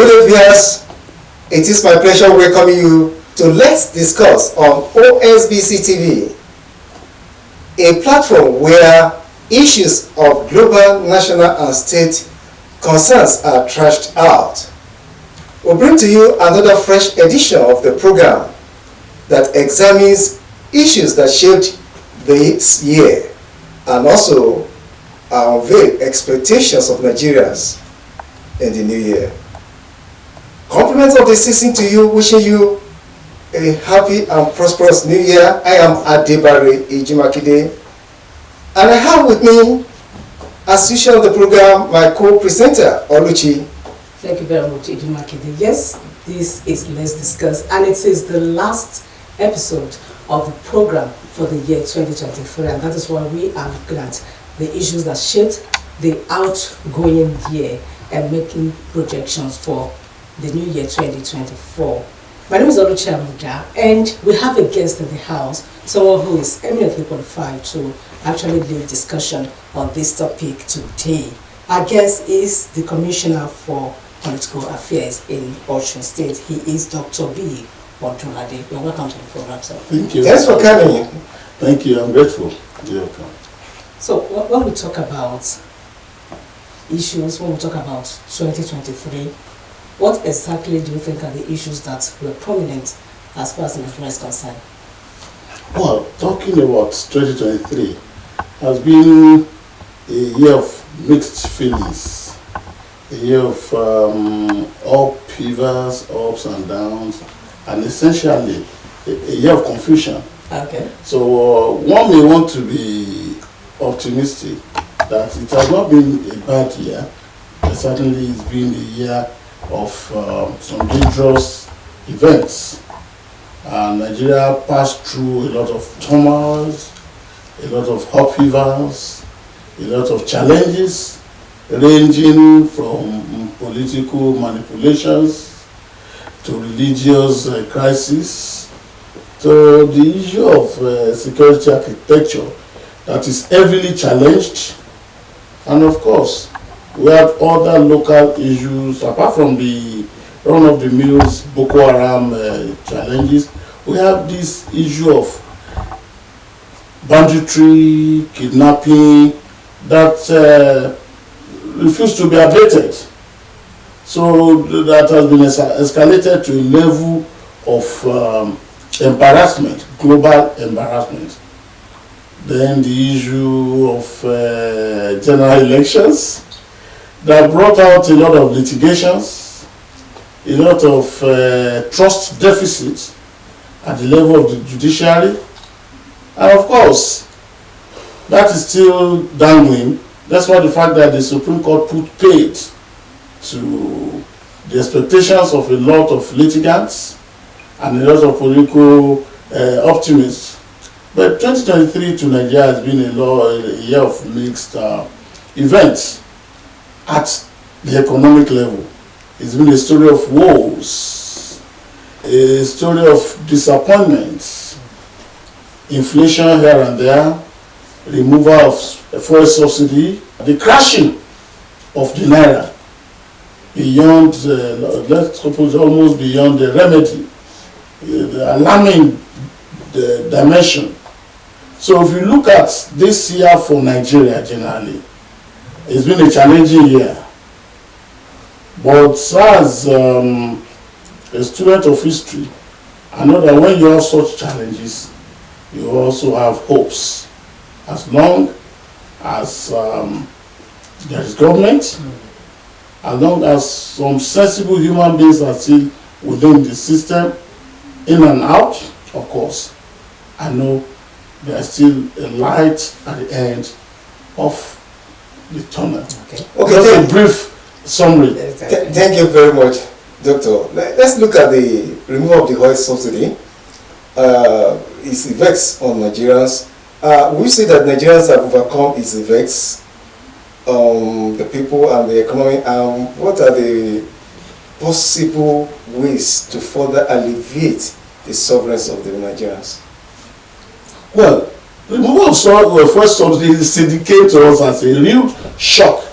Good day, viewers. It is my pleasure welcoming you to Let's Discuss on OSBC TV, a platform where issues of global, national, and state concerns are trashed out. We'll bring to you another fresh edition of the program that examines issues that shaped this year and also unveil expectations of Nigerians in the new year. Compliments of the season to you, wishing you a happy and prosperous new year. I am Adebare Ejimakide, and I have with me, as usual on the program, my co-presenter, Oluchi. Thank you very much, Ejimakide. Yes, this is Let's Discuss, and it is the last episode of the program for the year 2023, and that is why we are looking at the issues that shaped the outgoing year and making projections for the new year 2024. My name is Oluchi Amuda, and we have a guest in the house, someone who is eminently qualified to actually lead discussion on this topic today. Our guest is the Commissioner for Political Affairs in Osun State. He is Dr. Biyi Odunlade. You're welcome to the program, sir. Thank you. Thanks for coming. Thank you. I'm grateful. You're welcome. So when we talk about issues, when we talk about 2023, what exactly do you think are the issues that were prominent as far as Nigeria is concerned? Well, talking about 2023 has been a year of mixed feelings, a year of upheavals, ups and downs, and essentially a year of confusion. Okay. So one may want to be optimistic that it has not been a bad year, but certainly it's been a year of some dangerous events. Nigeria passed through a lot of turmoils, a lot of upheavals, a lot of challenges, ranging from political manipulations to religious crisis, to the issue of security architecture that is heavily challenged, and of course we have other local issues apart from the run-of-the-mill Boko Haram challenges. We have this issue of banditry, kidnapping that refuse to be abated. So that has been escalated to a level of embarrassment, global embarrassment. Then the issue of general elections that brought out a lot of litigations, a lot of trust deficits at the level of the judiciary, and of course that is still dangling. That's why the fact that the Supreme Court put paid to the expectations of a lot of litigants and a lot of political optimists. But 2023 to Nigeria has been a year of mixed events. At the economic level, it's been a story of woes, a story of disappointments, inflation here and there, removal of fuel subsidy, the crashing of the naira beyond, let's suppose almost beyond the remedy, the alarming dimension. So if you look at this year for Nigeria generally, it's been a challenging year. But as a student of history, I know that when you have such challenges, you also have hopes. As long as there is government, as long as some sensible human beings are still within the system, in and out, of course, I know there is still a light at the end of the tunnel. Okay. Just a brief summary. Thank you very much, Doctor. Let's look at the removal of the oil subsidy. Its effects on Nigerians. We see that Nigerians have overcome its effects on the people and the economy. What are the possible ways to further alleviate the sufferance of the Nigerians? Well, the removal of fuel subsidy came to us as a real shock,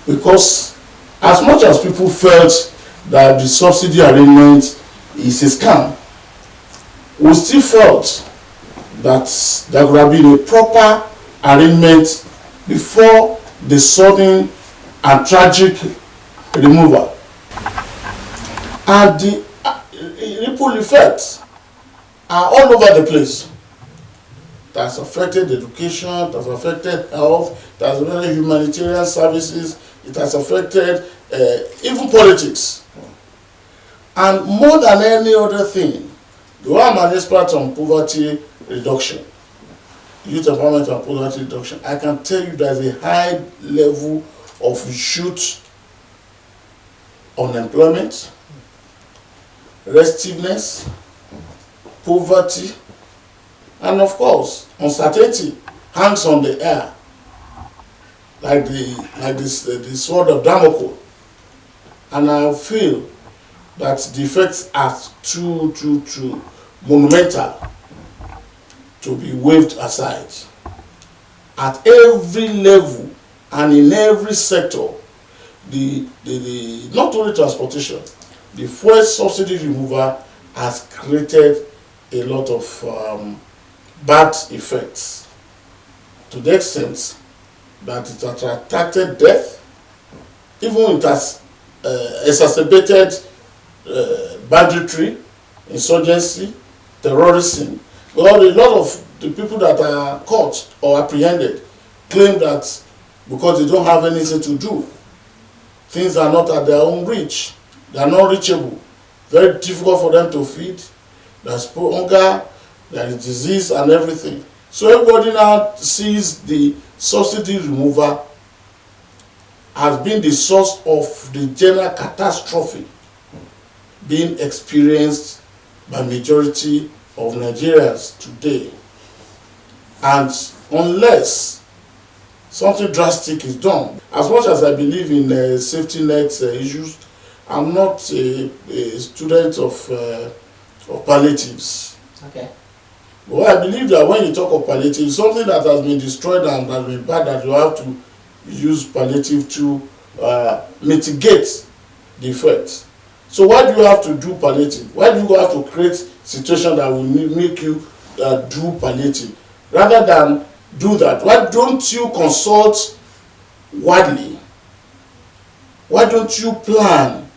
because as much as people felt that the subsidy arrangement is a scam. We still felt that there would have been a proper arrangement before the sudden and tragic removal. And the ripple effects are all over the place. That has affected education, it has affected health, it has affected humanitarian services, it has affected even politics. And more than any other thing, though I'm an expert on poverty reduction, youth empowerment and poverty reduction, I can tell you there's a high level of youth unemployment, restiveness, poverty, and of course, uncertainty hangs on the air like the sword of Damocles. And I feel that the effects are too monumental to be waved aside. At every level and in every sector, the not only transportation, the fuel subsidy removal has created a lot of bad effects, to the extent that it has attracted death, even it has exacerbated banditry, insurgency, terrorism. Well, a lot of the people that are caught or apprehended claim that because they don't have anything to do, things are not at their own reach, they are not reachable, very difficult for them to feed, there's hunger, there is disease and everything. So everybody now sees the subsidy removal has been the source of the general catastrophe being experienced by majority of Nigerians today. And unless something drastic is done, as much as I believe in safety net issues, I'm not a student of palliatives. Okay. Well, I believe that when you talk of palliative, something that has been destroyed and has been bad, that you have to use palliative to mitigate the effects. So why do you have to do palliative? Why do you have to create situation that will make you do palliative? Rather than do that, why don't you consult widely? Why don't you plan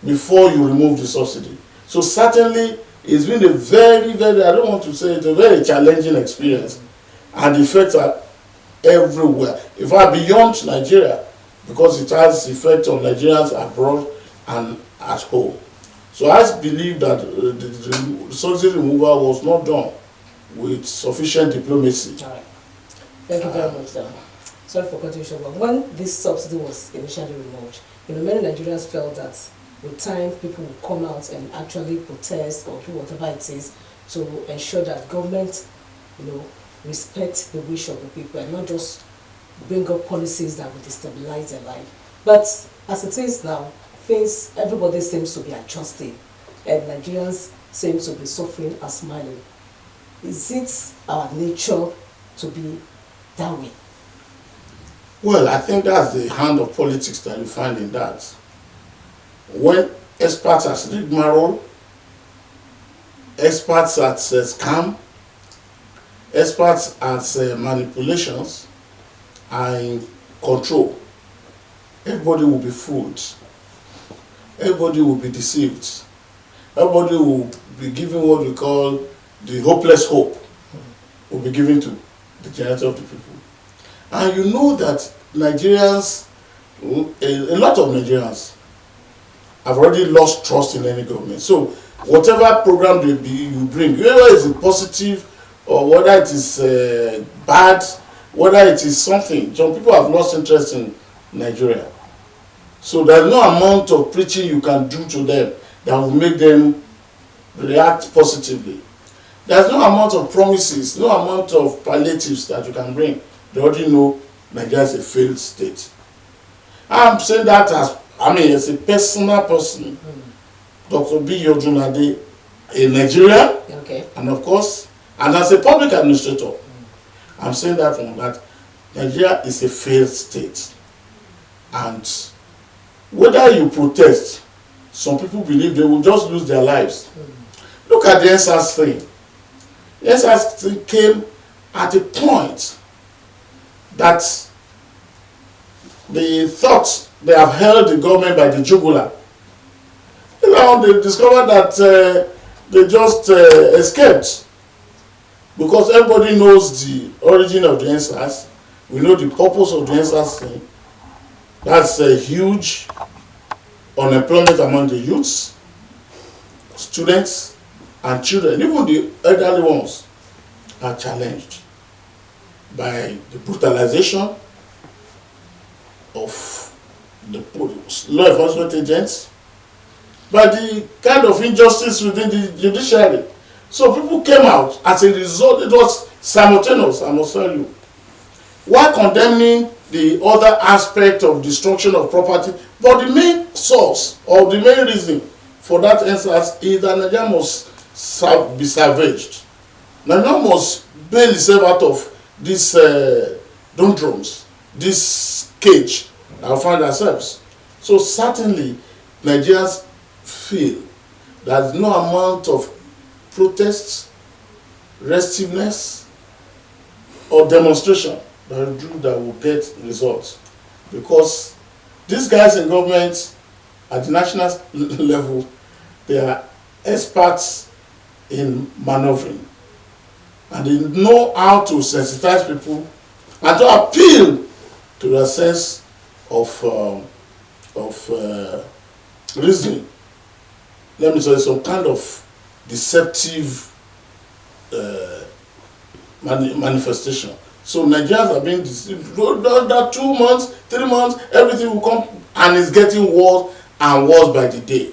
before you remove the subsidy? So certainly it's been a very, I don't want to say it's a very challenging experience, and the effects are everywhere. In fact, beyond Nigeria, because it has effect on Nigerians abroad and at home. So I believe that the subsidy removal was not done with sufficient diplomacy. All right. Thank you very much, sir. Sorry for cutting you short, but when this subsidy was initially removed, many Nigerians felt that with time people will come out and actually protest or do whatever it is to ensure that government, respect the wish of the people and not just bring up policies that will destabilize their life. But as it is now, everybody seems to be adjusting and Nigerians seem to be suffering and smiling. Is it our nature to be that way? Well, I think that's the hand of politics that you find in that. When experts at rigmarole, experts at scam, experts at manipulations are in control, everybody will be fooled, everybody will be deceived, everybody will be given what we call the hopeless hope will be given to the generality of the people. And you know that Nigerians, a lot of Nigerians have already lost trust in any government. So whatever program you bring, whether it's positive or whether it is bad, whether it is something, some people have lost interest in Nigeria. So there's no amount of preaching you can do to them that will make them react positively. There's no amount of promises, no amount of palliatives that you can bring. They already know Nigeria is a failed state. I'm saying that as a personal person, Dr. Biyi Odunlade, a Nigerian, okay, and of course, and as a public administrator, I'm saying that Nigeria is a failed state. And whether you protest, some people believe they will just lose their lives. Look at the NSAS thing. The NSAS thing came at a point that they thought they have held the government by the jugular. Now they discovered that they just escaped, because everybody knows the origin of the NSAS. We know the purpose of the NSAS thing. That's a huge unemployment among the youths, students, and children. Even the elderly ones are challenged by the brutalization of the law enforcement agents, by the kind of injustice within the judiciary. So people came out as a result. It was simultaneous, I must tell you. While condemning the other aspect of destruction of property, but the main source or the main reason for that NSAS is that Nigeria must be savaged. Nigeria must bail itself out of this doldrums, this cage that we find ourselves. So certainly Nigerians feel that no amount of protests, restiveness, or demonstration that will get results, because these guys in government at the national level, they are experts in maneuvering, and they know how to sensitize people and to appeal to their sense of reasoning. Let me tell you, some kind of deceptive manifestation. So Nigerians are being deceived. That 2 months, 3 months, everything will come, and it's getting worse and worse by the day.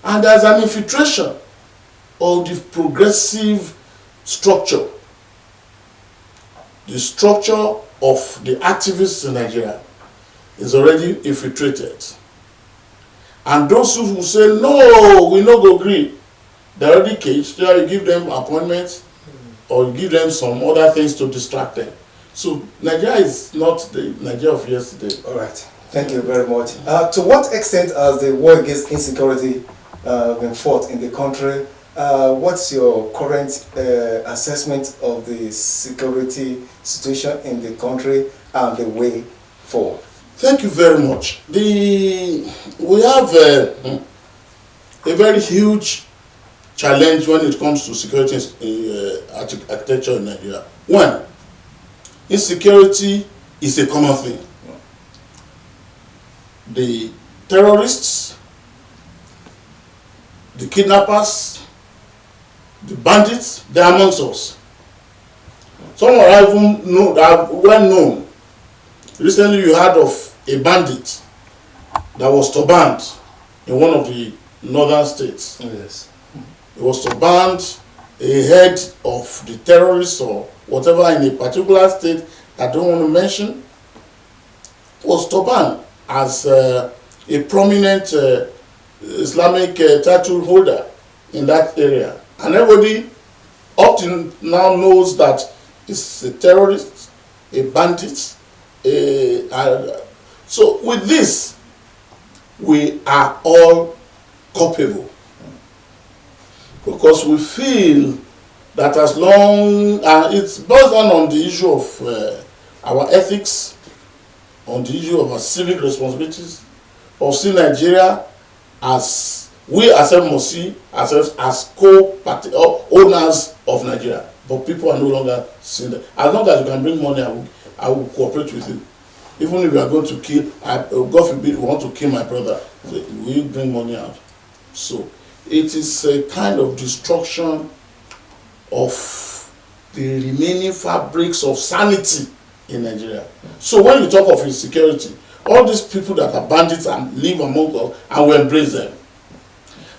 And there's an infiltration of the progressive structure, the structure of the activists in Nigeria is already infiltrated. And those who say, no, we no go agree, they're already caged. There you give them appointments, or you give them some other things to distract them. So Nigeria is not the Nigeria of yesterday. All right. Thank you very much. To what extent has the war against insecurity been fought in the country? What's your current assessment of the security situation in the country and the way forward? Thank you very much. We have a very huge challenge when it comes to security architecture in Nigeria. One, insecurity is a common thing. The terrorists, the kidnappers, the bandits, they are amongst us. Some are even well known. Recently you heard of a bandit that was turbaned in one of the northern states. Yes. It was turbaned, a head of the terrorists or whatever in a particular state I don't want to mention, was turbaned as a prominent Islamic title holder in that area. And everybody up to now knows that it's a terrorist, a bandit. So with this, we are all culpable, because we feel that as long it's based on the issue of our ethics, on the issue of our civic responsibilities, of seeing Nigeria as we ourselves must see ourselves as co-owners of Nigeria. But people are no longer seeing that. As long as you can bring money, I will cooperate with you. Even if you are going to kill, God forbid, you want to kill my brother, will you bring money out? So it is a kind of destruction of the remaining fabrics of sanity in Nigeria. So when you talk of insecurity, all these people that are bandits and live among us, and we embrace them.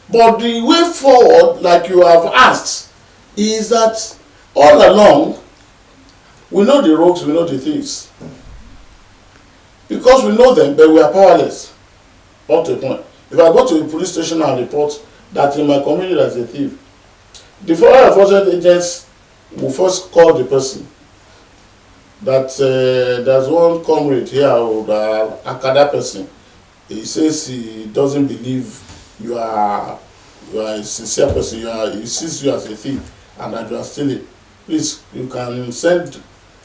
But the way forward, like you have asked, is that all along, we know the rogues, we know the thieves. Because we know them, but we are powerless. Up to a point. If I go to a police station and report that in my community there's a thief, the foreign enforcement agents will first call the person. That there's one comrade here, or the Akada person, he says he doesn't believe you are a sincere person, he sees you as a thief and that you are stealing. Please, you can send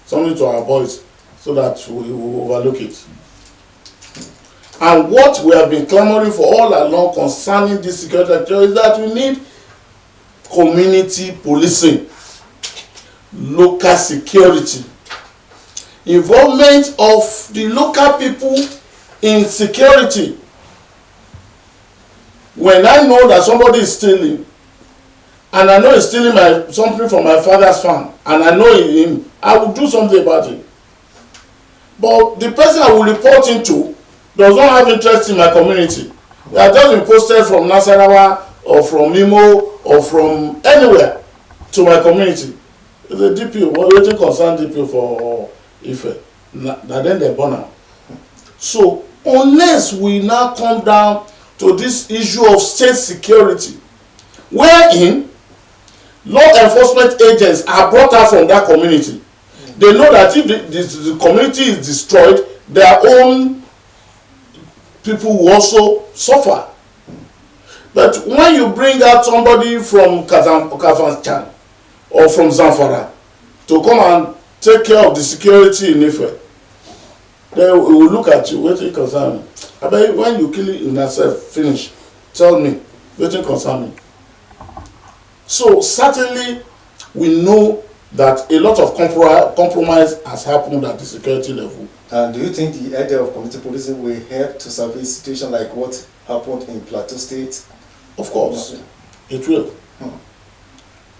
something to our boys so that we will overlook it. And what we have been clamoring for all along concerning this security is that we need community policing, local security, involvement of the local people in security. When I know that somebody is stealing, and I know he's stealing something from my father's farm, and I know him, I will do something about it. But the person I will report into does not have interest in my community. They have just been posted from Nasarawa or from Imo or from anywhere to my community. The DPO, what waiting concern DPO for Ife. Then they burn out. So unless we now come down to this issue of state security, wherein law enforcement agents are brought out from that community, they know that if the community is destroyed, their own people will also suffer. But when you bring out somebody from Kafanchan or from Zamfara to come and take care of the security in Ife, they will look at you, waiting concern me. I bet when you kill it in yourself, finish, tell me, waiting concern me. So certainly we know that a lot of compromise has happened at the security level. And do you think the idea of community policing will help to survive a situation like what happened in Plateau State? Of course, it will.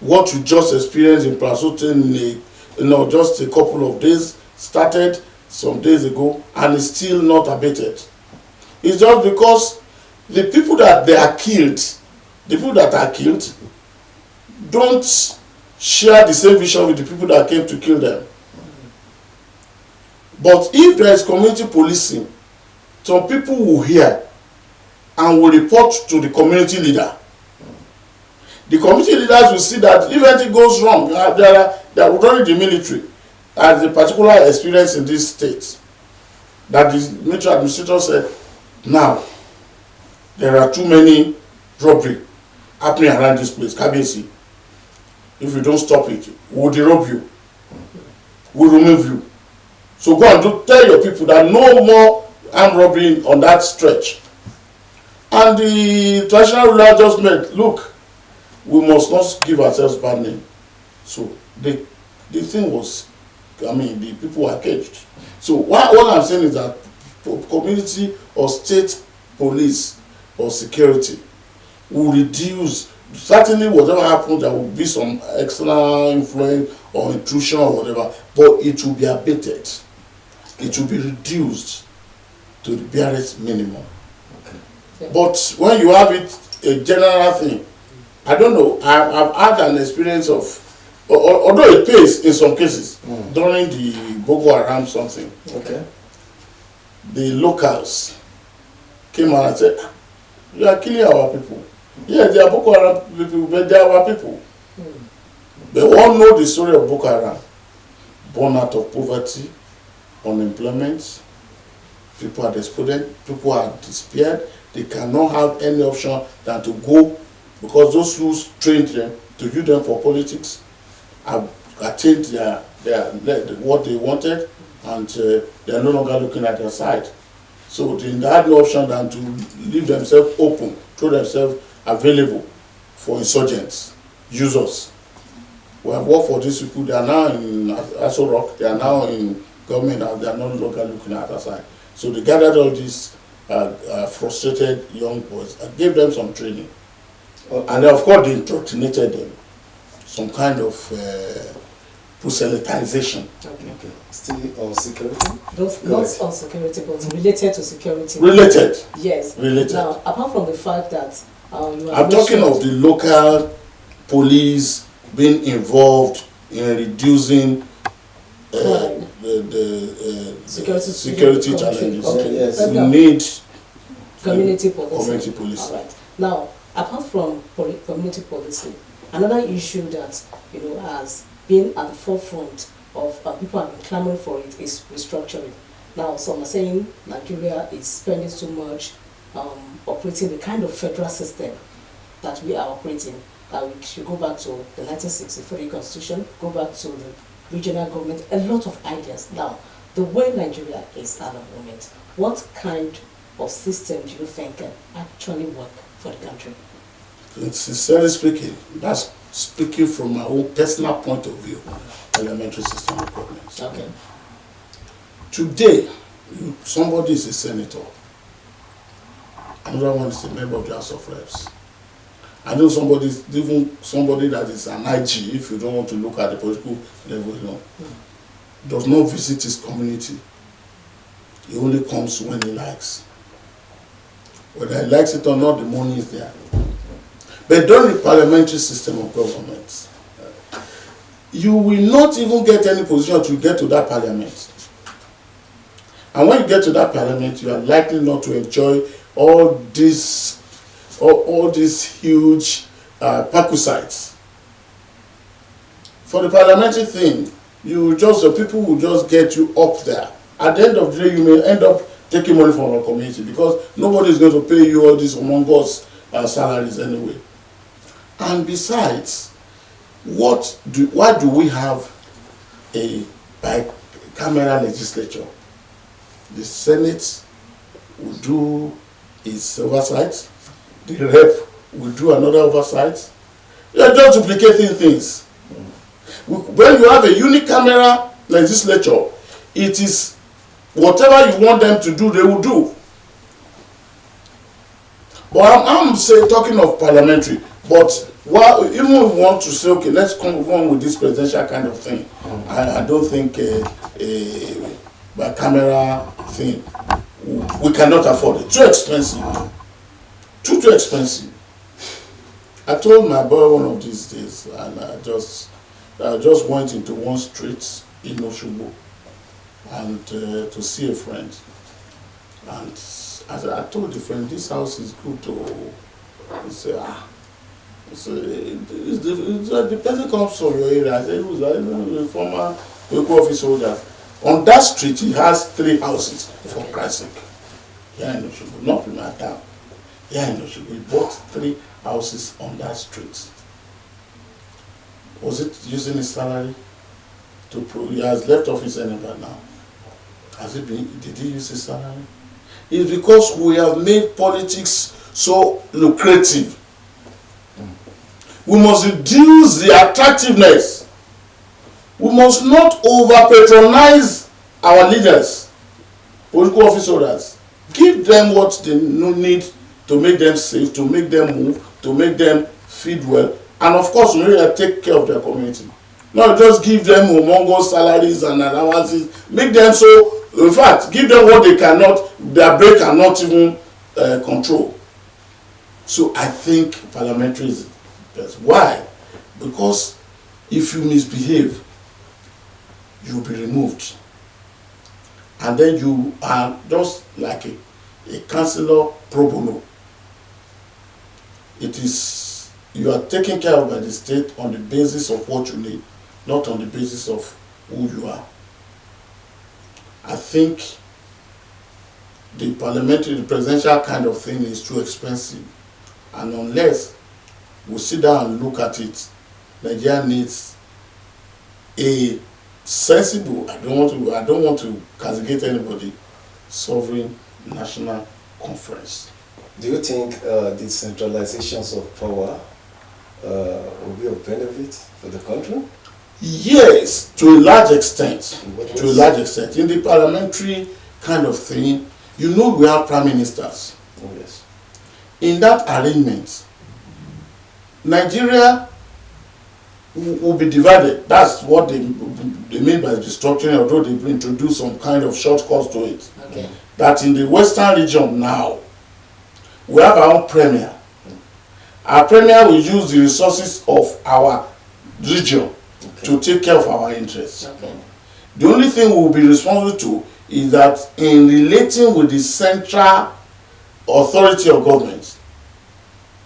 What you just experienced in Plateau State, just a couple of days, started some days ago, and is still not abated. It's just because the people that are killed, don't share the same vision with the people that came to kill them. But if there is community policing, some people will hear and will report to the community leader. The community leaders will see that if anything goes wrong, they are running the military. As a particular experience in this state, that the military administrator said, now there are too many robbery happening around this place, Kabesi. If you don't stop it, we'll derobe you, we'll remove you. So go and tell your people that no more armed robbery on that stretch. And the traditional ruler just meant, look, we must not give ourselves bad name. So the thing was, the people were caged. So what I'm saying is that community or state police or security will reduce. Certainly whatever happens, there will be some external influence or intrusion or whatever, but it will be abated. It will be reduced to the barest minimum. Okay. But when you have it, a general thing, I don't know, I've had an experience of, although it pays in some cases, during the Boko Haram something, okay, the locals came out and said, you are killing our people. Yes, they are Boko Haram people, but they are our people. They all know the story of Boko Haram. Born out of poverty, unemployment, people are despondent, people are despaired. They cannot have any option than to go, because those who trained them to use them for politics have attained what they wanted, and they are no longer looking at their side. So they had no option than to leave themselves open, throw themselves available for insurgents, users. We have worked for these people. They are now in Aso Rock, they are now in government, and they are no longer looking at their side. So they gathered all these frustrated young boys and gave them some training. And then, of course, they indoctrinated them. Some kind of proselytization. Okay. Still on security? Not on security, but related to security. Related? Yes. Related. Now, apart from the fact that I'm talking of the local police being involved in reducing the security challenges. Okay. Yes. We need community policing. Community policing. All right. Now, apart from community policing, another issue that has been at the forefront of people have been clamoring for it is restructuring. Now, some are saying Nigeria is spending too much operating the kind of federal system that we are operating. That we should go back to the 1963 Constitution, go back to the regional government, a lot of ideas. Now, the way Nigeria is at the moment, what kind of system do you think can actually work for the country? Sincerely speaking, that's speaking from my own personal point of view, parliamentary system of government. Okay. Today, somebody is a senator, another one is a member of the House of Reps. I know even somebody that is an IG, if you don't want to look at the political level, does not visit his community. He only comes when he likes. Whether he likes it or not, the money is there. But during the parliamentary system of government, you will not even get any position to get to that parliament. And when you get to that parliament, you are likely not to enjoy all these huge perquisites. For the parliamentary thing, the people will just get you up there. At the end of the day, you may end up taking money from our community because nobody is going to pay you all these Among Us salaries anyway. And besides, why do we have a bicameral legislature? The Senate will do its oversight, the Rep will do another oversight. They are just duplicating things. When you have a unicameral legislature, it is whatever you want them to do, they will do. But I'm talking of parliamentary, but even if we want to say, okay, let's come on with this presidential kind of thing, I don't think a bicameral thing, we cannot afford it. Too expensive. Too expensive. I told my boy one of these days, and I just went into one street in Osogbo and to see a friend. And I told the friend, this house is good. He said, the person comes from your area. I said, who's that? The former local office holder. On that street, he has 3 houses, for Christ's sake. Here in Osogbo, not in my town. Here in Osogbo, he bought 3 houses on that street. Was it using his salary to prove? He has left office anywhere now. Did he use his salary? It's because we have made politics so lucrative. We must reduce the attractiveness. We must not over-patronize our leaders, political office holders. Give them what they need to make them safe, to make them move, to make them feed well, and of course, we really take care of their community. Not just give them humongous salaries and allowances. Make them so, in fact, give them what they cannot, their brain cannot even control. So I think parliamentary is best. Why? Because if you misbehave, you'll be removed. And then you are just like a councillor pro bono. You are taken care of by the state on the basis of what you need, not on the basis of who you are. I think the presidential kind of thing is too expensive. And unless we sit down and look at it, Nigeria needs a sensible, I don't want to castigate anybody, sovereign national conference. Do you think decentralizations of power will be of benefit for the country? Yes, to a large extent. To a large extent. In the parliamentary kind of thing, we have prime ministers. Oh, yes. In that arrangement, Nigeria will be divided. That's what they mean by restructuring, although they introduce some kind of shortcuts to it. Okay. That in the western region now, we have our own premier. Our premier will use the resources of our region to take care of our interests. Okay. The only thing we will be responsible to is that in relating with the central authority of government,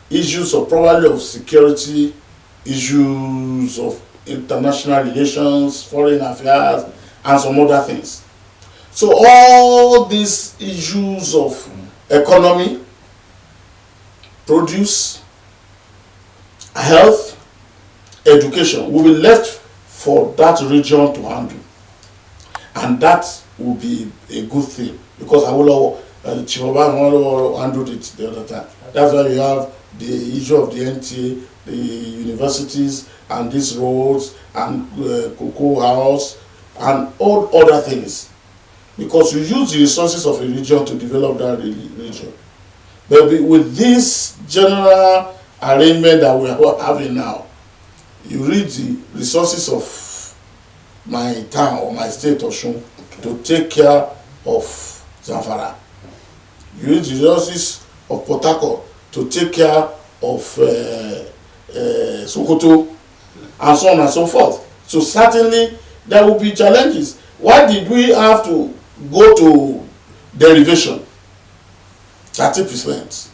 issues of probably of security, issues of international relations, foreign affairs, and some other things. So all these issues of economy, produce, health, education will be left for that region to handle. And that will be a good thing, because Awolowo, Chief Awolowo handled it the other time. That's why you have the issue of the NTA, the universities, and these roads, and cocoa house, and all other things. Because you use the resources of a region to develop that region. But with this general arrangement that we are having now, you read the resources of my town or my state, Osun, to take care of Zamfara. You use the resources of Port Harcourt to take care of Sokoto, and so on and so forth. So certainly there will be challenges. Why did we have to go to derivation? 30%.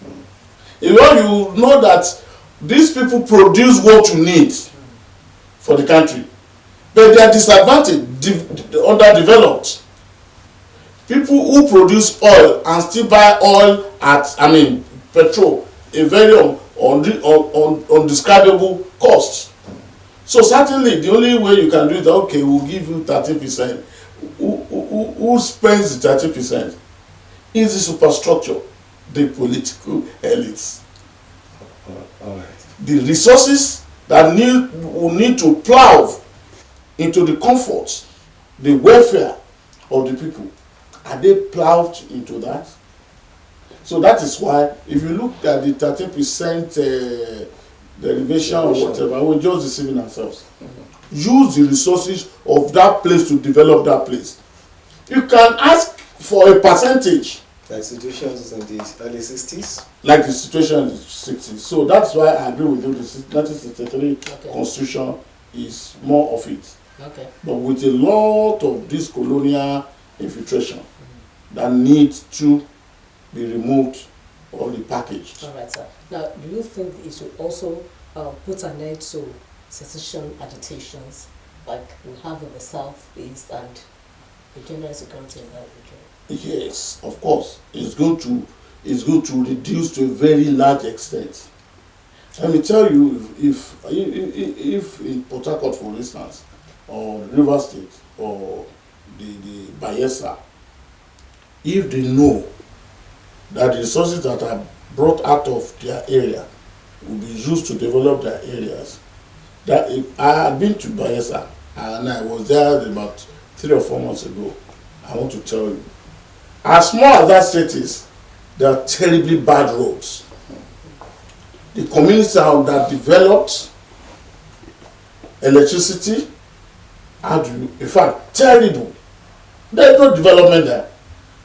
You know that these people produce what you need for the country, but they are disadvantaged, underdeveloped. People who produce oil and still buy oil at, petrol, a very undescribable cost. So certainly the only way you can do it, okay, we'll give you 30%. Who spends the 30%? Is the superstructure, the political elites. All right. The resources that will need to plow into the comforts, the welfare of the people, are they plowed into that? So that is why, if you look at the 30% derivation or whatever, we're just deceiving ourselves. Use the resources of that place to develop that place. You can ask for a percentage. Like situations in the early 60s? Like the situation in the 60s. So that's why I agree with you. The 1963 Constitution is more of it. Okay. But with a lot of this colonial infiltration that needs to be removed or repackaged. All right, sir. Now, do you think it should also put an end to secession agitations like we have in the southeast and the general security in that region? Yes, of course. It's going to reduce to a very large extent. Let me tell you, if in Port Harcourt, for instance, or River State, or the Bayelsa, if they know that the resources that are brought out of their area will be used to develop their areas. That if I had been to Bayelsa and I was there about 3 or 4 months ago, I want to tell you, as small as that state is, there are terribly bad roads. The communities that developed electricity, in fact, terrible. There is no development there.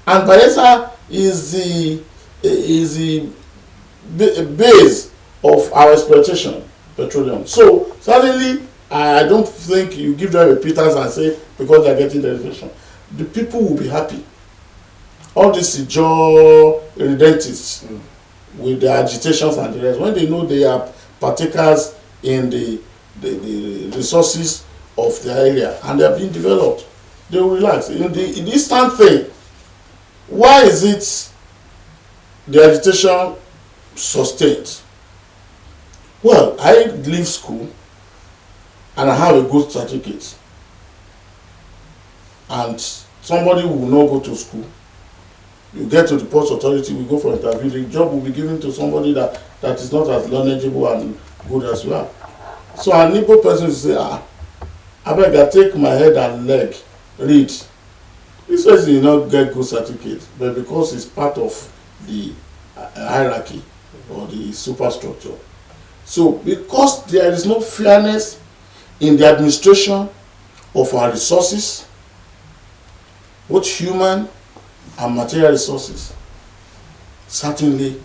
And Bayelsa is the base of our exploitation, petroleum. So certainly, I don't think you give them a pittance and say because they are getting the reservation, the people will be happy. All these Ijaw redentists with their agitations and the rest, when they know they are partakers in the resources of their area and they are being developed, they will relax. In the eastern thing, why is it the agitation sustained? Well, I leave school and I have a good certificate, and somebody will not go to school. You get to the post authority, we go for interview, the job will be given to somebody that is not as knowledgeable and good as you are. So an Igbo person will say, I beg, I take my head and leg, read. This person will not get good certificate, but because it's part of the hierarchy or the superstructure. So because there is no fairness in the administration of our resources, both human and material resources, certainly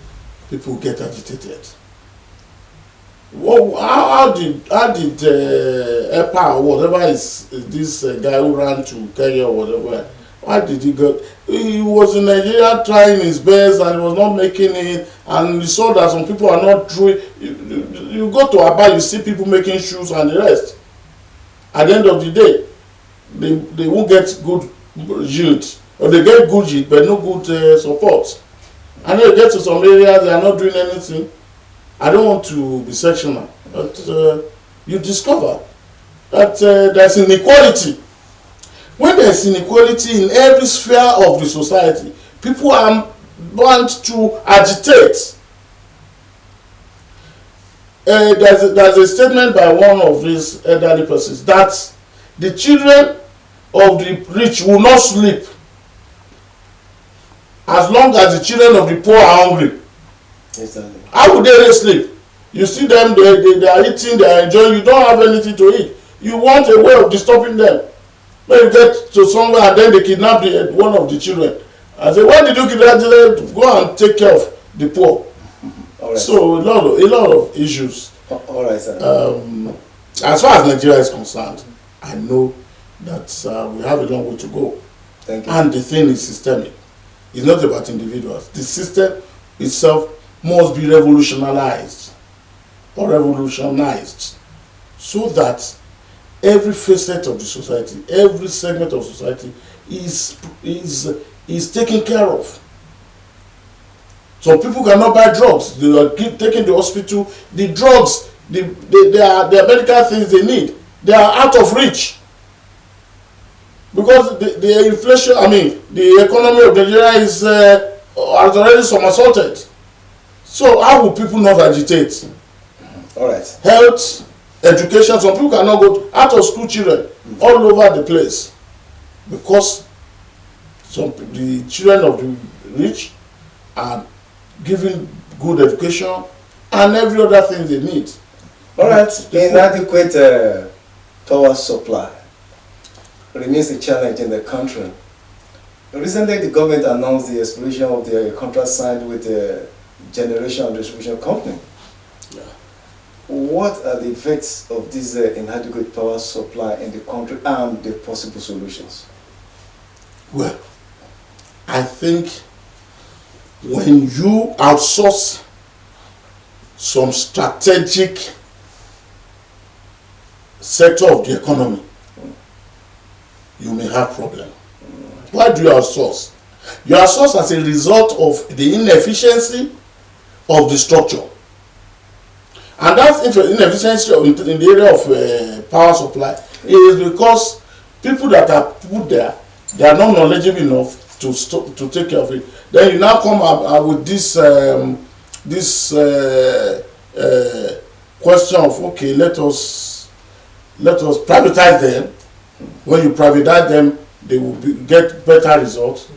people get agitated. How did EPA or whatever is this guy who ran to Kenya or whatever, why did he go? He was in Nigeria trying his best and he was not making it, and he saw that some people are not true. You go to Aba, you see people making shoes and the rest. At the end of the day, they won't get good yield or they get good yield but no good support. And then you get to some areas they are not doing anything. I don't want to be sectional, but you discover that there's inequality. When there's inequality in every sphere of the society, people want to agitate. There's a statement by one of these elderly persons that the children of the rich will not sleep as long as the children of the poor are hungry. Exactly. How would they sleep? You see them, they are eating, they are enjoying, you don't have anything to eat. You want a way of disturbing them. When you get to somewhere and then they kidnap one of the children. I say, why did you kidnap them? Go and take care of the poor. All right. So a lot of issues. All right, sir. As far as Nigeria is concerned, I know that we have a long way to go. Thank you. And the thing is systemic. It's not about individuals. The system itself must be revolutionized so that every facet of the society, every segment of society is taken care of. Some people cannot buy drugs. They are taking the hospital. The drugs, the medical things they need, they are out of reach. Because the inflation, the economy of Nigeria has already somersaulted. So how will people not agitate? All right. Health, education, some people cannot go out of school children all over the place because the children of the rich are given good education and every other thing they need. All right. Inadequate power supply remains a challenge in the country. Recently, the government announced the expiration of the contract signed with the generation and distribution company. Yeah. What are the effects of this inadequate power supply in the country and the possible solutions? Well, I think when you outsource some strategic sector of the economy, you may have problem. Why do you outsource? You outsource as a result of the inefficiency of the structure. And that inefficiency in the area of power supply is because people that are put there, they are not knowledgeable enough to take care of it. Then you now come up with this question of, okay, let us privatize them. When you privatize them, they will get better results,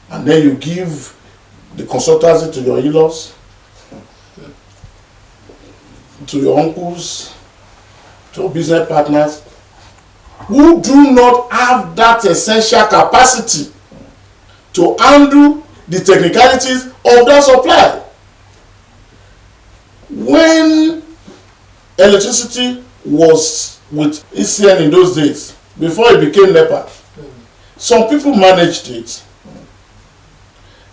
and then you give the consultancy to your in-laws, to your uncles, to your business partners, who do not have that essential capacity to handle the technicalities of that supply. When electricity was with ECN in those days, before it became NEPA, some people managed it.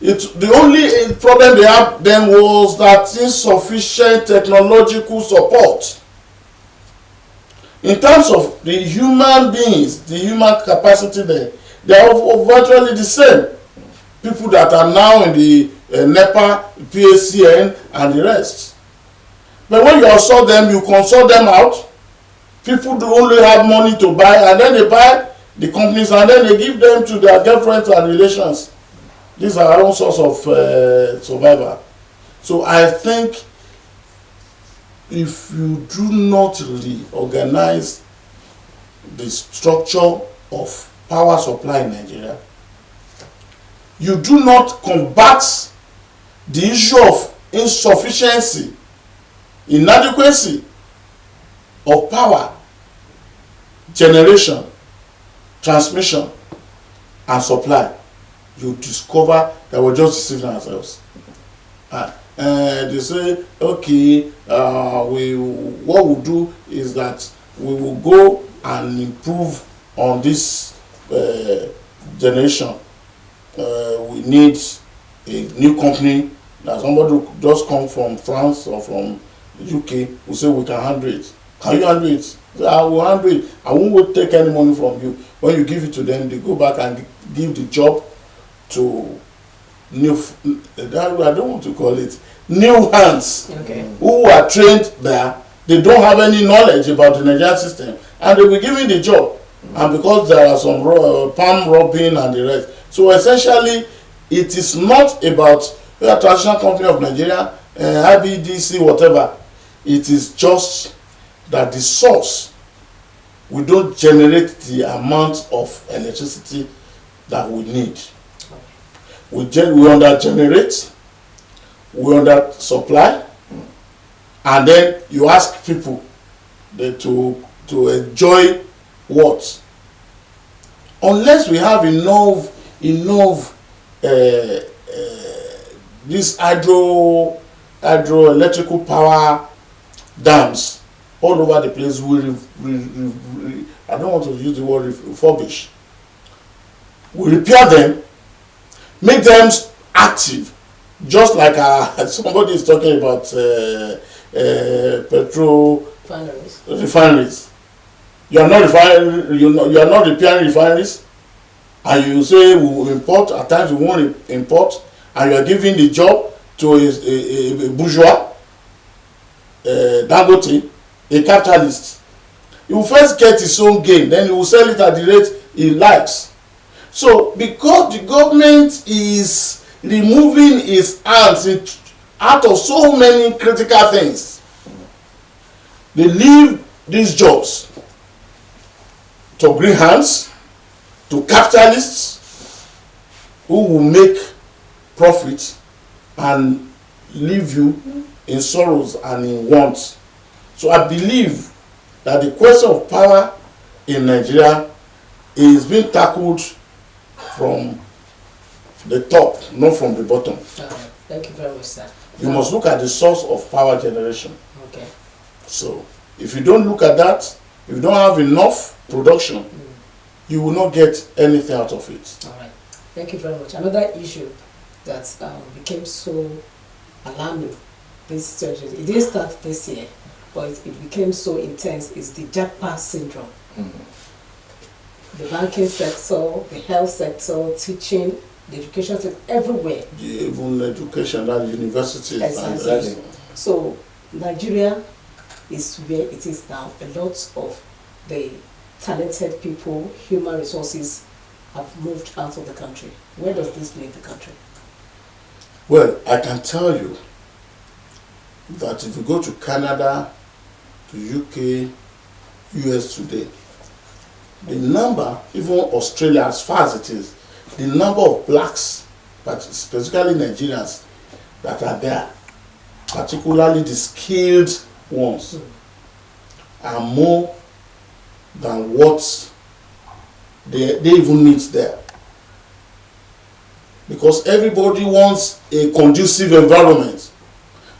The only problem they had then was that insufficient technological support. In terms of the human beings, the human capacity there, they are virtually the same. People that are now in the NEPA, PACN, and the rest. But when you consult them, you consult them out. People do only have money to buy, and then they buy the companies, and then they give them to their girlfriends and relations. These are our own source of survival. So I think if you do not reorganize the structure of power supply in Nigeria, you do not combat the issue of insufficiency, inadequacy of power generation, transmission, and supply, you discover that we're just deceiving ourselves. They say, okay, what we'll do is that we will go and improve on this generation. We need a new company. That somebody who just come from France or from UK will say we can handle it. Can you handle it? So I will handle it. I won't take any money from you. When you give it to them, they go back and give the job to I don't want to call it new hands who are trained there. They don't have any knowledge about the Nigerian system, and they will be given the job. And because there are some palm rubbing and the rest, so essentially, it is not about a traditional company of Nigeria, IBDC, whatever. It is just that the source, we don't generate the amount of electricity that we need. We under-generate, we under-supply, and then you ask people to enjoy what? Unless we have enough these hydroelectrical power dams all over the place, I don't want to use the word refurbish. We repair them, make them active, just like somebody is talking about petrol refineries. You are not repairing refineries, and you say we will import. At times we won't import, and you are giving the job to a bourgeois, Dangote, a capitalist. He will first get his own gain, then he will sell it at the rate he likes. So because the government is removing its hands out of so many critical things, they leave these jobs to green hands, to capitalists who will make profit and leave you in sorrows and in wants. So I believe that the question of power in Nigeria is being tackled from the top, not from the bottom. Thank you very much, sir. You must look at the source of power generation. Okay. So if you don't look at that, if you don't have enough production, you will not get anything out of it. All right. Thank you very much. Another issue that became so alarming this surgery, it didn't start this year, but it became so intense, is the Japa syndrome. The banking sector, the health sector, teaching, the education sector, everywhere. Even education, that universities. Exactly. So Nigeria is where it is now. A lot of the talented people, human resources have moved out of the country. Where does this leave the country? Well, I can tell you that if you go to Canada, to UK, US today, the number, even Australia as far as it is, the number of blacks, but specifically Nigerians, that are there, particularly the skilled ones, are more than what they even need there. Because everybody wants a conducive environment.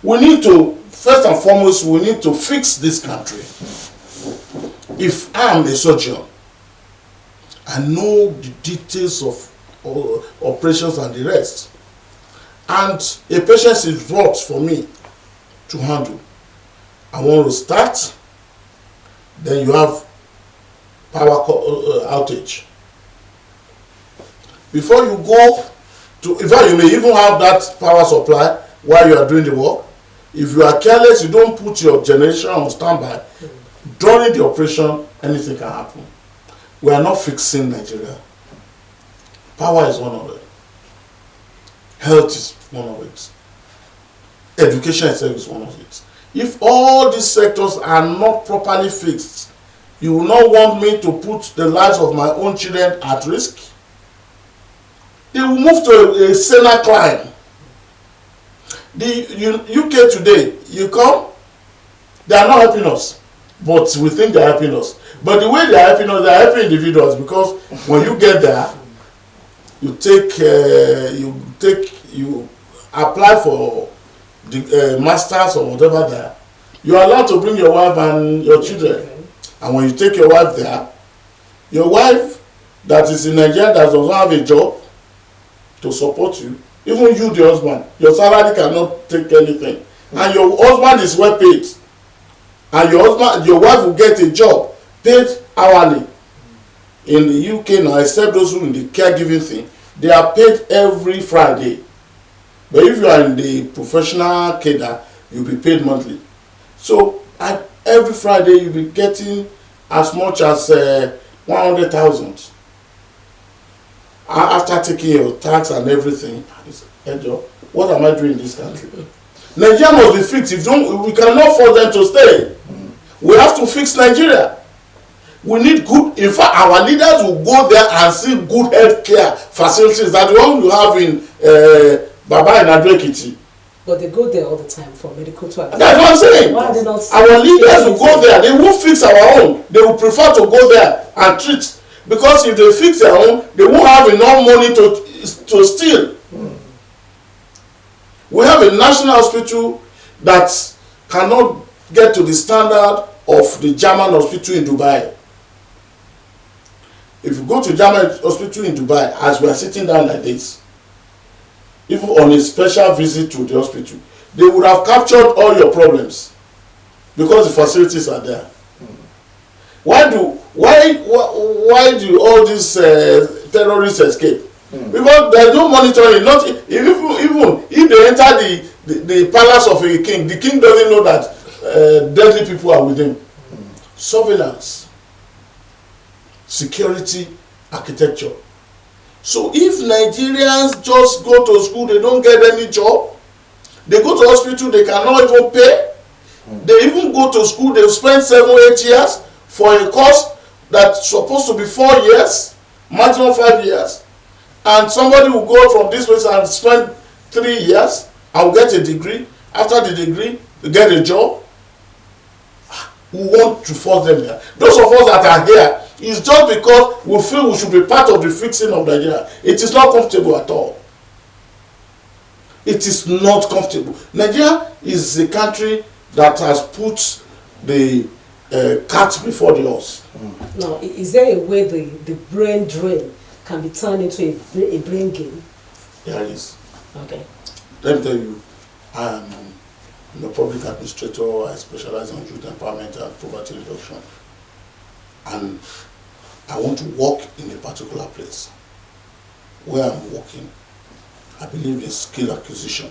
We need to, first and foremost, we need to fix this country. If I'm a surgeon, I know the details of operations and the rest, and a patient is brought for me to handle. I want to start, then you have power outage. Before you go to, in fact, you may even have that power supply while you are doing the work. If you are careless, you don't put your generation on standby. During the operation, anything can happen. We are not fixing Nigeria. Power is one of it. Health is one of it. Education itself is one of it. If all these sectors are not properly fixed, you will not want me to put the lives of my own children at risk. They will move to a saner climb. The UK today, you come, they are not helping us, but we think they are helping us. But the way they are helping us, they are helping individuals, because when you get there, you apply for the masters or whatever there. You are allowed to bring your wife and your children. And when you take your wife there, your wife that is in Nigeria that does not have a job to support you, even you the husband, your salary cannot take anything. And your husband is well paid. And your wife will get a job paid hourly. In the UK now, except those who in the caregiving thing, they are paid every Friday. But if you are in the professional cadre, you'll be paid monthly. So every Friday you'll be getting as much as 100,000. After taking your tax and everything, what am I doing in this country? Nigeria must be fixed. We cannot force them to stay. We have to fix Nigeria. We need good, in fact, our leaders will go there and see good health care facilities that the one you have in Baba and Adwekiti. But they go there all the time for medical treatment. That's what I'm saying. Why are they not? Our leaders will go there. They won't fix our own. They will prefer to go there and treat. Because if they fix their own, they won't have enough money to steal. We have a national hospital that cannot get to the standard of the German hospital in Dubai. If you go to German hospital in Dubai, as we are sitting down like this, even on a special visit to the hospital, they would have captured all your problems because the facilities are there. Why do all these terrorists escape? Because there is no monitoring. Not even if they enter the palace of a king, the king doesn't know that deadly people are with him. Surveillance, security, architecture. So if Nigerians just go to school, they don't get any job. They go to hospital, they cannot even pay. They even go to school, they spend 7-8 years for a course that's supposed to be 4 years, maximum 5 years. And somebody will go from this place and spend 3 years and will get a degree. After the degree, they get a job. We want to force them here. Those of us that are here, it's just because we feel we should be part of the fixing of Nigeria. It is not comfortable at all. It is not comfortable. Nigeria is a country that has put the cart before the horse. Now, is there a way the brain drain can be turned into a brain gain? There is. Okay. Let me tell you, I am a public administrator. I specialize on youth empowerment and poverty reduction. And I want to work in a particular place. Where I'm working, I believe in skill acquisition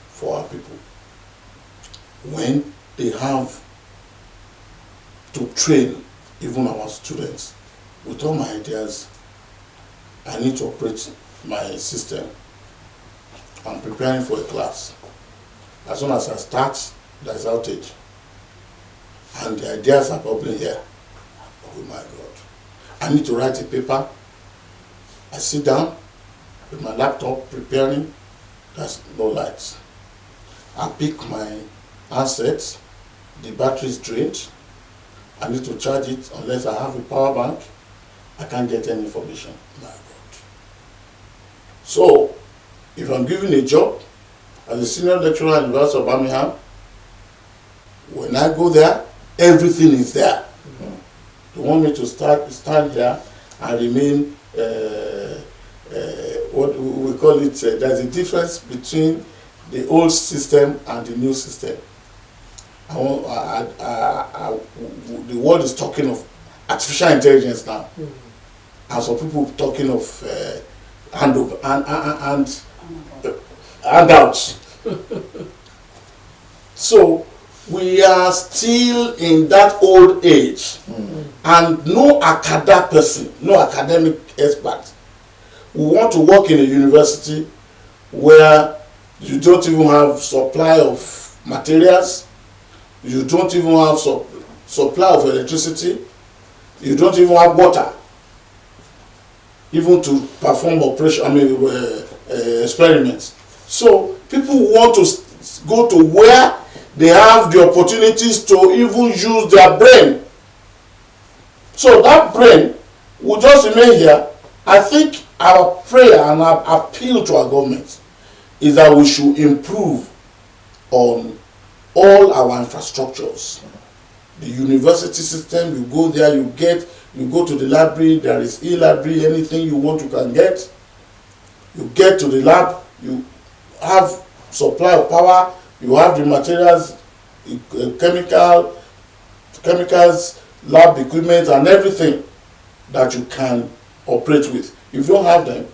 for our people. When they have to train even our students with all my ideas, I need to operate my system. I'm preparing for a class. As soon as I start, there's outage. And the ideas are bubbling here. Oh my God. I need to write a paper. I sit down with my laptop preparing. There's no lights. I pick my handset. The battery is drained. I need to charge it unless I have a power bank. I can't get any information. My God. So, if I'm given a job as a senior lecturer at the University of Birmingham, when I go there, everything is there. They want me to stand here and remain, what we call it, there's a difference between the old system and the new system. The world is talking of artificial intelligence now. And some people talking of handouts. So we are still in that old age, and no academic person, no academic expert who want to work in a university where you don't even have supply of materials, you don't even have supply of electricity, you don't even have water, even to perform experiments. So people want to go to where they have the opportunities to even use their brain. So that brain will just remain here. I think our prayer and our appeal to our government is that we should improve on all our infrastructures. The university system, you go there, you go to the library, there is e-library, anything you want you can get. You get to the lab, you have supply of power, you have the materials, chemicals, lab equipment and everything that you can operate with. If you don't have them,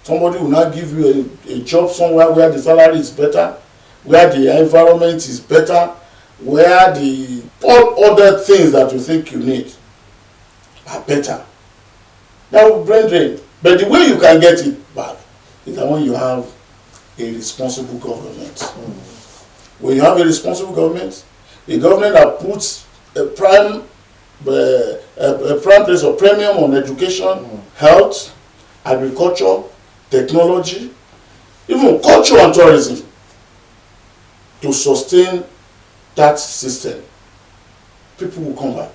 Somebody will not give you a job somewhere where the salary is better, where the environment is better, where the all other things that you think you need are better. That will brain drain. But the way you can get it back is that when you have a responsible government. When you have a responsible government, a government that puts a prime place of premium on education, health, agriculture, technology, even culture and tourism to sustain that system, people will come back.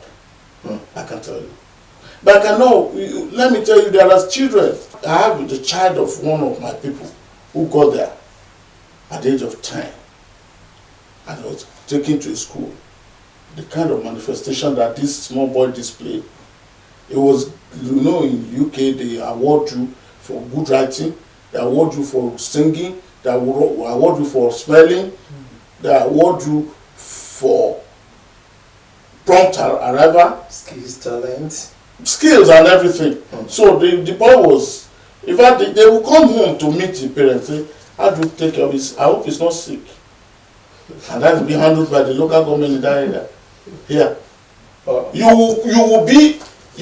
I can tell you. But I can know, let me tell you, there are children. I have the child of one of my people who got there at the age of 10 and was taken to a school. The kind of manifestation that this small boy displayed, it was, in UK they award you for good writing, they award you for singing, they award you for spelling, they award you for prompt arrival, Skills, talent. Skills and everything. So the boy was, in fact, they will come home to meet the parents, say, how do you take care of this? I hope he's not sick. And that will be handled by the local government in that area. Here. You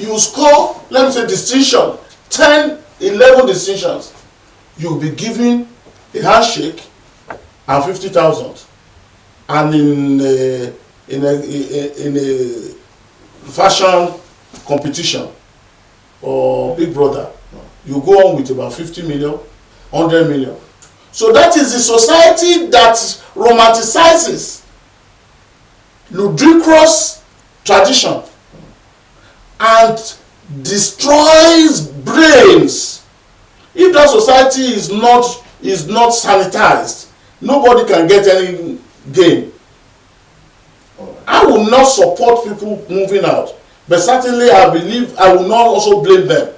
will score, let me say, distinction, 10, 11 distinctions. You will be given a handshake and 50,000. And in a fashion competition or Big Brother, you go on with about 50 million, 100 million. So that is the society that romanticizes ludicrous tradition and destroys brains. If that society is not sanitized, nobody can get any gain. I will not support people moving out, but certainly I believe I will not also blame them,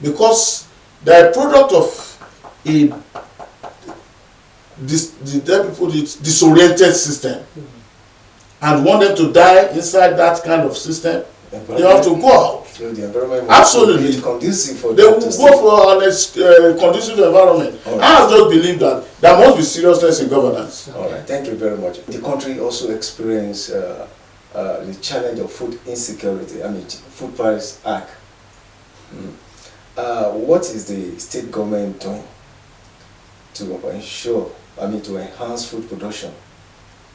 because they are a product of a disoriented system, and want them to die inside that kind of system. They have to go out. So the environment absolutely be conducive for they will go for a conducive environment. Right. I have just believed that there must be seriousness in governance. All right, thank you very much. The country also experienced the challenge of food insecurity. Food price hike. What is the state government doing to ensure, to enhance food production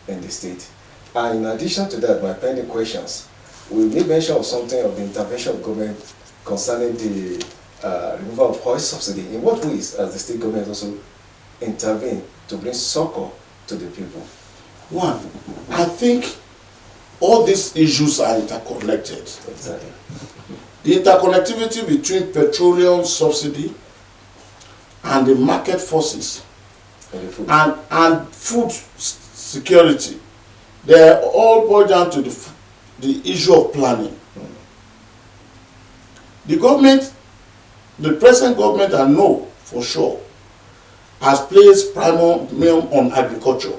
in the state? And in addition to that, my pending questions, we made mention of something of the intervention of government concerning the removal of oil subsidy. In what ways has the state government also intervened to bring succor to the people? One, I think all these issues are interconnected. Exactly. The interconnectivity between petroleum subsidy and the market forces and food security, they all boil down to the issue of planning. The government, the present government, I know for sure, has placed premium on agriculture.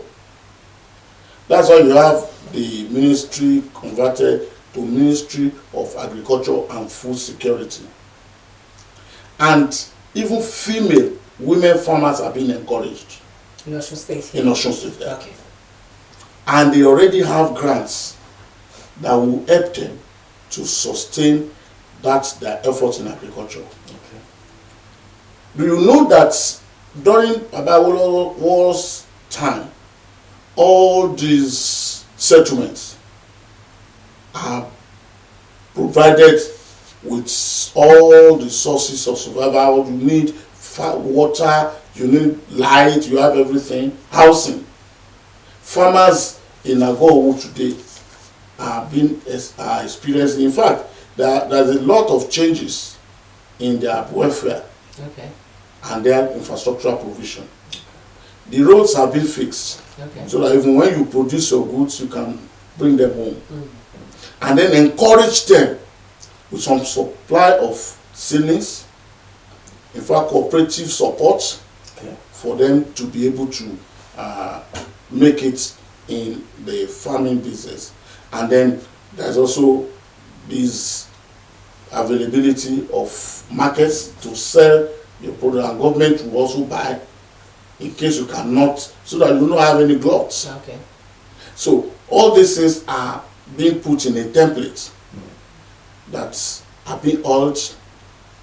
That's why you have the ministry converted to Ministry of Agriculture and Food Security. And even female women farmers are being encouraged. In Osun State? In Osun State, yeah. Okay. And they already have grants that will help them to sustain their efforts in agriculture. Okay. Do you know that during Babawolowo's time, all these settlements are provided with all the sources of survival? You need water, you need light, you have everything, housing. Farmers in Agowo today are experiencing, in fact, there's a lot of changes in their welfare and their infrastructural provision. The roads have been fixed, so that even when you produce your goods, you can bring them home. And then encourage them with some supply of seedlings, in fact, cooperative support for them to be able to make it in the farming business. And then there's also this availability of markets to sell your product, and government will also buy in case you cannot, so that you don't have any gluts. Okay. So all these things are being put in a template that are being urged,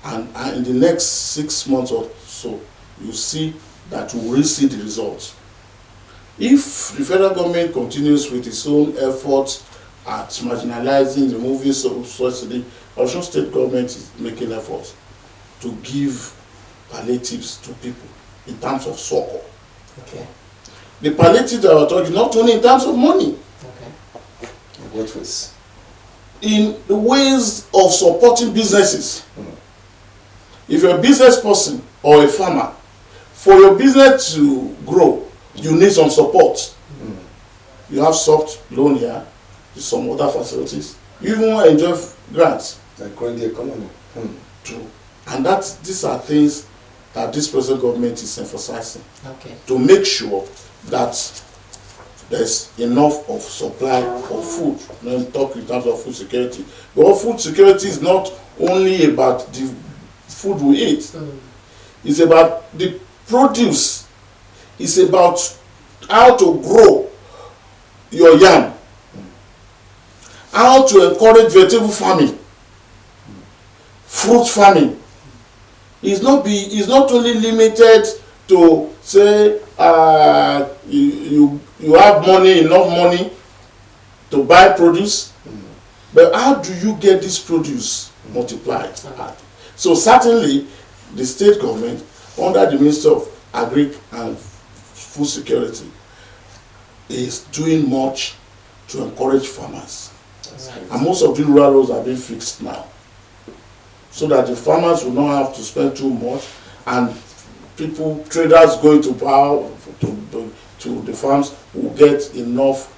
and in the next 6 months or so, you see that we will see the results. If the federal government continues with its own efforts at marginalizing, removing subsidy, Osun State government is making efforts to give palliatives to people in terms of succor. Okay. The palliative that we're talking, not only in terms of money, Okay. What ways? in the ways of supporting businesses. If you're a business person or a farmer, for your business to grow, you need some support. You have soft loan here, some other facilities. You even want to enjoy grants. Like growing the economy. True. And these are things that this present government is emphasizing Okay. to make sure that there's enough of supply of food. When we talk in terms of food security, but food security is not only about the food we eat. It's about the produce. It's about how to grow your yam, how to encourage vegetable farming, fruit farming. It's not only limited to say you have enough money to buy produce, but how do you get this produce multiplied? So certainly the state government under the Minister of Agri and Food Security is doing much to encourage farmers. And most of the rural roads are being fixed now, so that the farmers will not have to spend too much, and traders going to power to the farms will get enough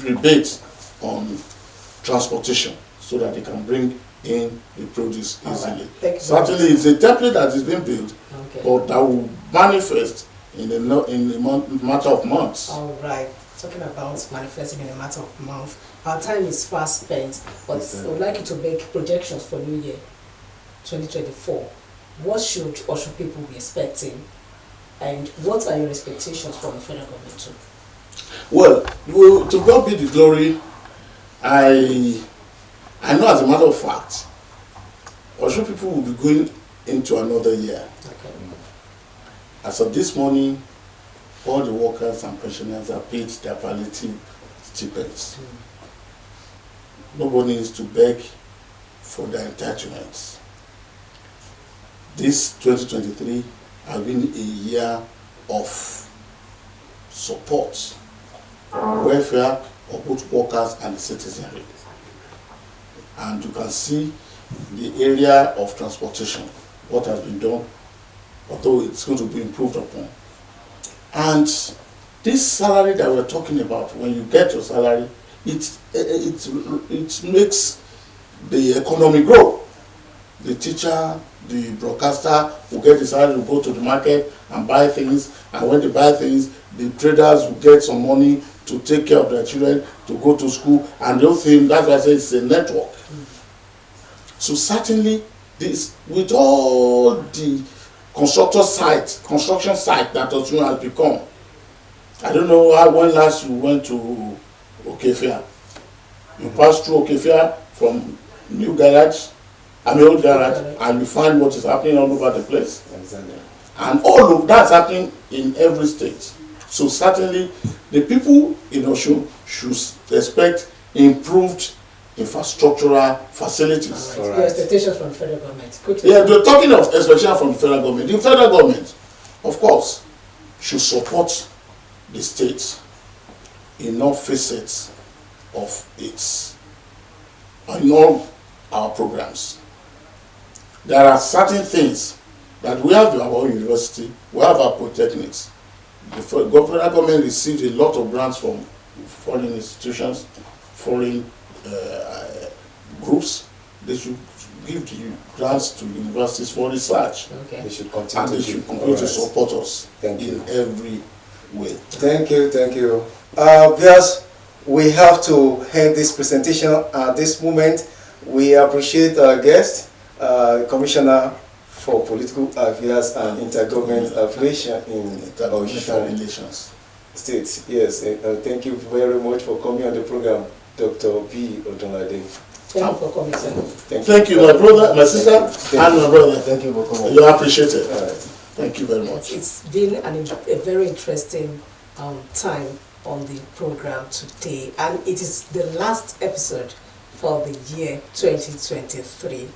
rebates on transportation, so that they can bring in the produce easily. Right. Certainly, it's a template that is being built, Okay. but that will manifest in a matter of months. All right. Talking about manifesting in a matter of months, our time is fast spent, but I would like you to make projections for New Year 2024. What should people be expecting, and what are your expectations from the federal government too? Well, to God be the glory. I know, as a matter of fact, Osun people will be going into another year. Okay. As of this morning, all the workers and pensioners are paid their palliative stipends. Nobody needs to beg for their entitlements. This 2023 has been a year of support, welfare of both workers and the citizenry. And you can see the area of transportation, what has been done, although it's going to be improved upon. And this salary that we're talking about, when you get your salary, it makes the economy grow. The teacher, the broadcaster will get the salary, will go to the market and buy things, and when they buy things, the traders will get some money to take care of their children, to go to school, and the whole thing, that's why I say it's a network. So certainly, this, with all the construction site that Osun has become, I don't know when last you went to Okefia. You pass through Okefia from old garage, and you find what is happening all over the place. Exactly. And all of that's happening in every state. So certainly, the people in Osun should expect improved infrastructural facilities. All right. Your expectations from the federal government. Yeah, we're talking of expectations from the federal government. The federal government, of course, should support the state in all facets of in all our programs. There are certain things that we have our own university, we have our polytechnics. The federal government receives a lot of grants from foreign institutions, foreign groups. They should give the grants to universities for research. Okay. They should continue And they should continue to support us in every way. Thank you. Viewers, we have to end this presentation at this moment. We appreciate our guest, Commissioner for Political Affairs and Intergovernmental Affairs in International Osun relations. State. Yes, thank you very much for coming on the program, Dr. Biyi Odunlade. Thank you for coming, sir. Thank you, my brother, my sister, and my brother. Thank you for coming. You appreciate it. All right. Thank you very much. It's been a very interesting time on the program today, and it is the last episode for the year 2023.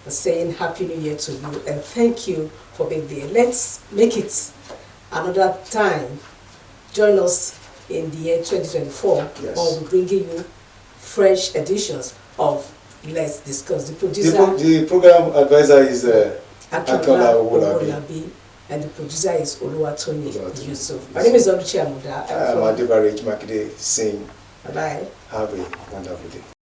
We're saying Happy New Year to you, and thank you for being there. Let's make it another time. Join us in the year 2024, Yes. or we're bringing you fresh editions of Let's Discuss. The producer, The program advisor is Akola Akola Owolabi. Owolabi, and the producer is Oluwatoyin Oluwatoyin Yusuf. My name is Oluchi Amuda. I'm Adebarej Makide saying Bye-bye. have a wonderful day.